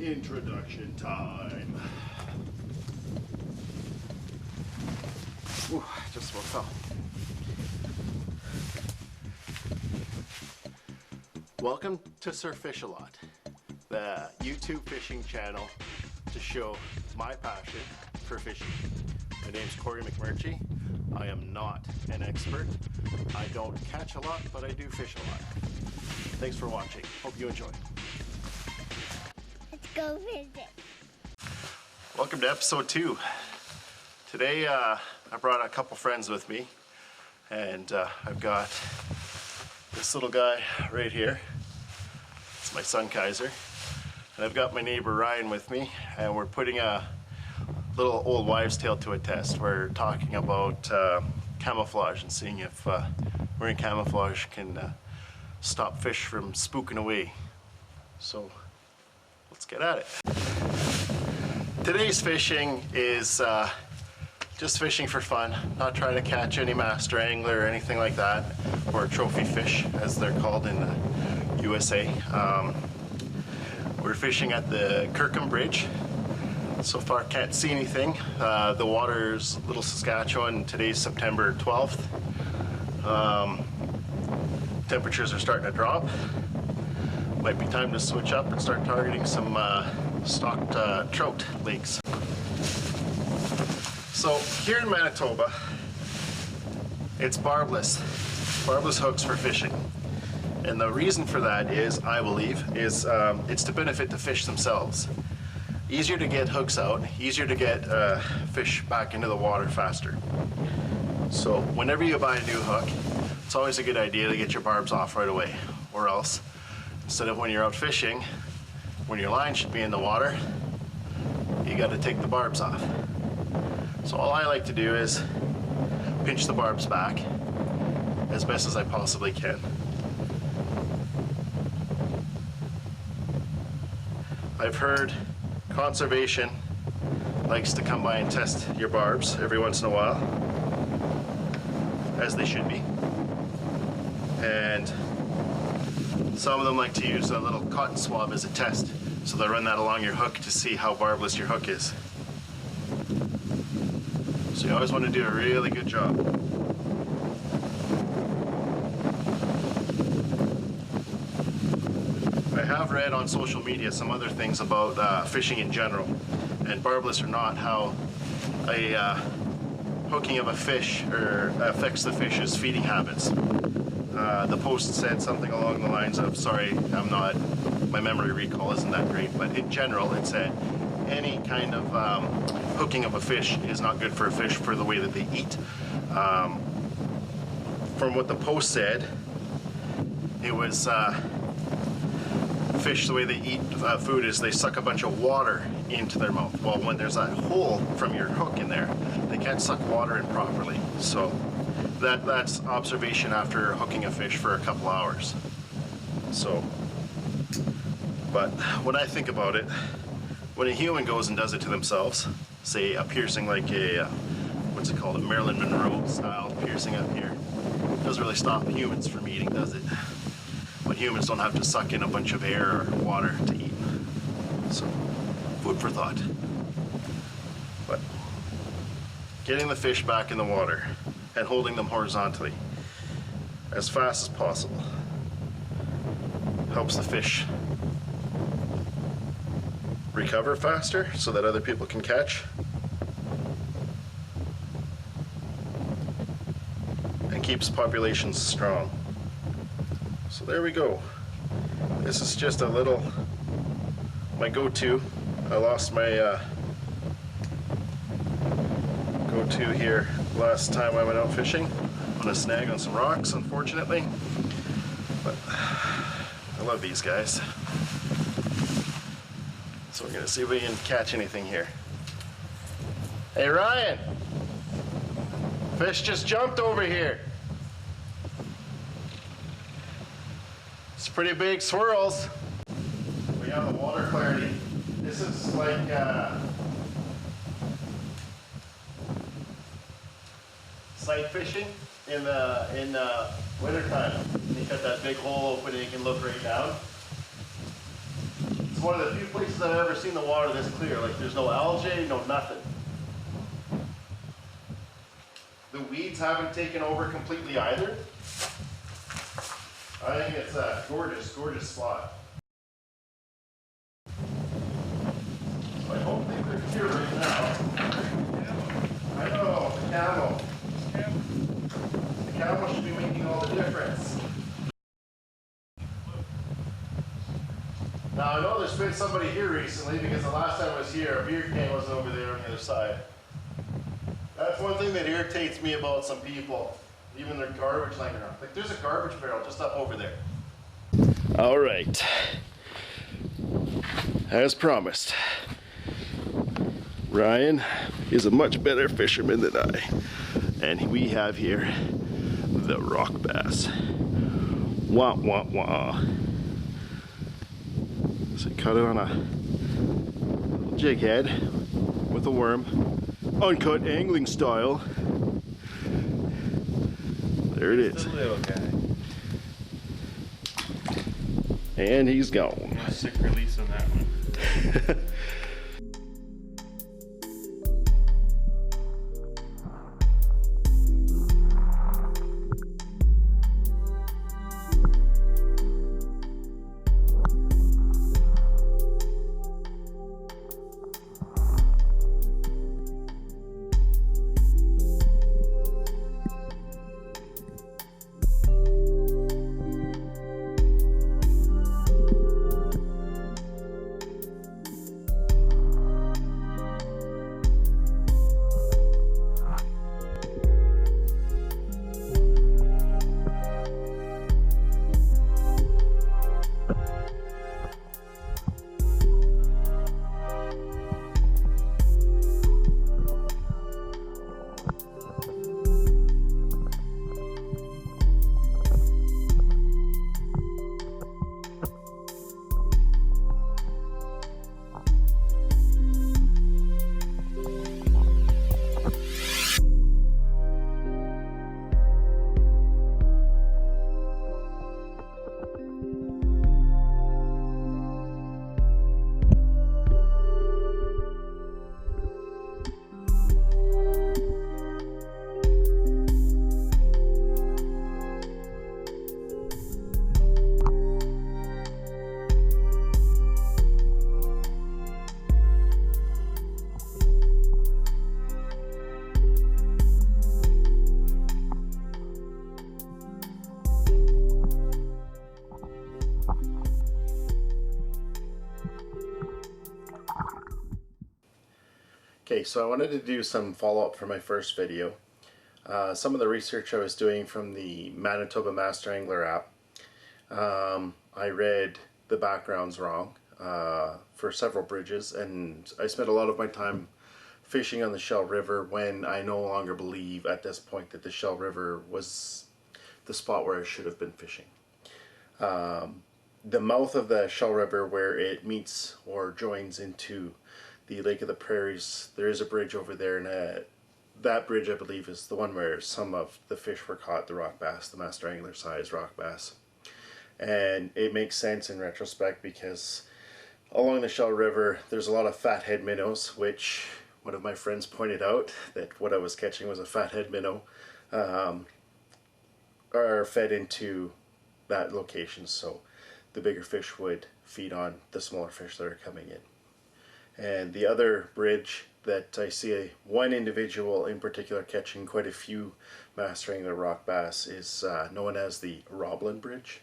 Introduction time. Ooh, just woke up. Welcome to Sir Fish-A-Lot, the YouTube fishing channel to show my passion for fishing. My name's Corey McMurchie. I am not an expert. I don't catch a lot, but I do fish a lot. Thanks for watching. Hope you enjoy. Let's go visit. Welcome to episode 2. Today I brought a couple friends with me, and I've got this little guy right here. It's my son Kaiser, and I've got my neighbor Ryan with me, and we're putting a little old wives' tale to a test. We're talking about camouflage and seeing if wearing camouflage can stop fish from spooking away. So let's get at it. Today's fishing is just fishing for fun, not trying to catch any master angler or anything like that, or trophy fish as they're called in the USA. We're fishing at the Kirkham Bridge. So far can't see anything. The water's Little Saskatchewan. Today's September 12th. Temperatures are starting to drop. Might be time to switch up and start targeting some stocked trout lakes. So here in Manitoba, it's barbless hooks for fishing. And the reason for that is, I believe, is it's to benefit the fish themselves. Easier to get hooks out, easier to get fish back into the water faster. So whenever you buy a new hook, it's always a good idea to get your barbs off right away. Or else, instead of when you're out fishing, when your line should be in the water, you got to take the barbs off. So all I like to do is pinch the barbs back as best as I possibly can. I've heard conservation likes to come by and test your barbs every once in a while, as they should be. And some of them like to use a little cotton swab as a test. So they run that along your hook to see how barbless your hook is. So you always want to do a really good job. I have read on social media some other things about fishing in general, and barbless or not, how a hooking of a fish affects the fish's feeding habits. The post said something along the lines of, sorry, my memory recall isn't that great, but in general it said any kind of hooking of a fish is not good for a fish for the way that they eat. From what the post said, it was fish, the way they eat food is they suck a bunch of water into their mouth. Well, when there's a hole from your hook in there, they can't suck water in properly. So that's observation after hooking a fish for a couple hours. So, but when I think about it, when a human goes and does it to themselves, say a piercing like a, what's it called, a Marilyn Monroe style piercing up here, doesn't really stop humans from eating, does it? But humans don't have to suck in a bunch of air or water to eat. So, food for thought. But getting the fish back in the water and holding them horizontally as fast as possible helps the fish recover faster so that other people can catch, and keeps populations strong. So there we go. This is just a little, my go-to. I lost my go-to here last time I went out fishing on a snag on some rocks, unfortunately. But I love these guys. So we're gonna see if we can catch anything here. Hey Ryan, fish just jumped over here. It's pretty big swirls. We have the water clarity. This is like sight fishing in winter time. You got that big hole open and you can look right down. It's one of the few places I've ever seen the water this clear. Like there's no algae, no nothing. The weeds haven't taken over completely either. I think it's a gorgeous, gorgeous spot. So I hope they're here right now. I know, the camel. The camel should be making all the difference. Now I know there's been somebody here recently because the last time I was here, a beer can wasn't over there on the other side. That's one thing that irritates me about some people. Even their garbage laying around. Like there's a garbage barrel just up over there. All right. As promised, Ryan is a much better fisherman than I. And we have here the rock bass. Wah, wah, wah. So cut it on a little jig head with a worm, uncut angling style. There it is. The little guy. And he's gone. Sick release on that one. Okay, so I wanted to do some follow-up for my first video. Some of the research I was doing from the Manitoba Master Angler app, I read the backgrounds wrong for several bridges, and I spent a lot of my time fishing on the Shell River when I no longer believe at this point that the Shell River was the spot where I should have been fishing. The mouth of the Shell River, where it meets or joins into the Lake of the Prairies, there is a bridge over there, and that bridge I believe is the one where some of the fish were caught, the rock bass, the master angler size rock bass. And it makes sense in retrospect because along the Shell River there's a lot of fathead minnows, which one of my friends pointed out that what I was catching was a fathead minnow, are fed into that location, so the bigger fish would feed on the smaller fish that are coming in. And the other bridge that I see one individual in particular catching quite a few master angler rock bass is known as the Roblin Bridge.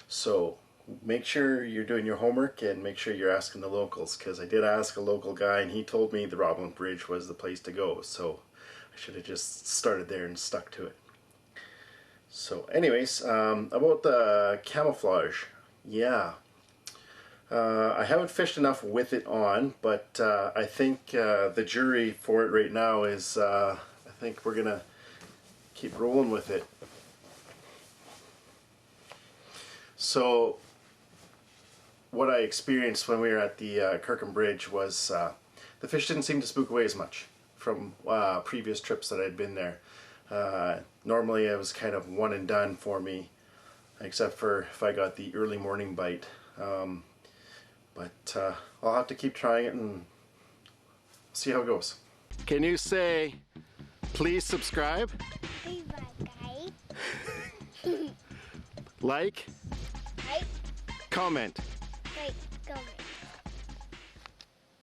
So make sure you're doing your homework and make sure you're asking the locals, because I did ask a local guy and he told me the Roblin Bridge was the place to go, so I should have just started there and stuck to it. So anyways, about the camouflage, yeah. I haven't fished enough with it on, but I think the jury for it right now is, I think we're gonna keep rolling with it. So what I experienced when we were at the Kirkham Bridge was the fish didn't seem to spook away as much from previous trips that I'd been there. Normally it was kind of one and done for me, except for if I got the early morning bite. But I'll have to keep trying it and see how it goes. Can you say, please subscribe? Please subscribe. Like? Like, Comment. comment.